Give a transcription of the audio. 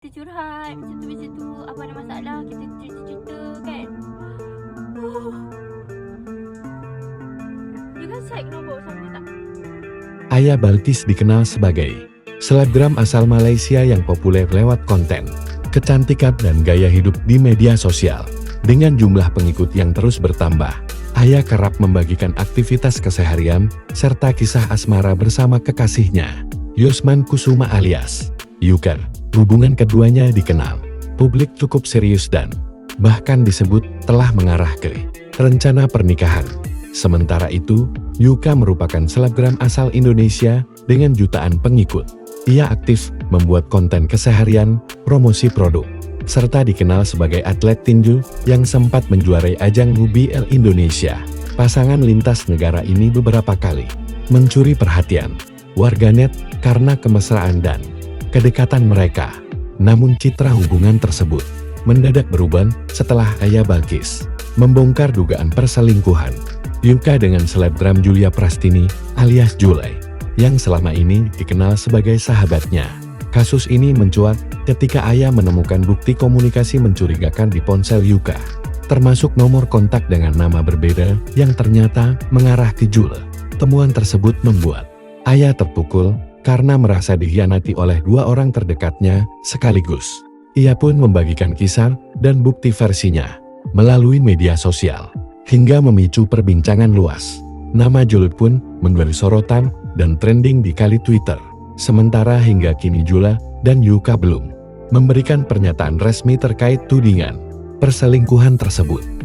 Kita curhat macam tu, apa ada masalah kita cerita-cerita kan. You kan side nombor sama tak? Aya Balqis dikenal sebagai selebgram asal Malaysia yang populer lewat konten, kecantikan dan gaya hidup di media sosial. Dengan jumlah pengikut yang terus bertambah, Aya kerap membagikan aktivitas keseharian serta kisah asmara bersama kekasihnya, Yusman Kusuma alias Yuka. Hubungan keduanya dikenal publik cukup serius dan bahkan disebut telah mengarah ke rencana pernikahan. Sementara itu, Yuka merupakan selebgram asal Indonesia dengan jutaan pengikut. Ia aktif membuat konten keseharian, promosi produk, serta dikenal sebagai atlet tinju yang sempat menjuarai ajang WBL Indonesia. Pasangan lintas negara ini beberapa kali mencuri perhatian warganet karena kemesraan dan kedekatan mereka. Namun citra hubungan tersebut mendadak berubah setelah Aya Balqis membongkar dugaan perselingkuhan Yuka dengan selebgram Julia Prastini alias Jule, yang selama ini dikenal sebagai sahabatnya. Kasus ini mencuat ketika Aya menemukan bukti komunikasi mencurigakan di ponsel Yuka, termasuk nomor kontak dengan nama berbeda yang ternyata mengarah ke Jule. Temuan tersebut membuat Aya terpukul karena merasa dikhianati oleh dua orang terdekatnya sekaligus. Ia pun membagikan kisah dan bukti versinya melalui media sosial, hingga memicu perbincangan luas. Nama Jule pun menjadi sorotan dan trending di kali Twitter. Sementara hingga kini Jule dan Yuka belum memberikan pernyataan resmi terkait tudingan perselingkuhan tersebut.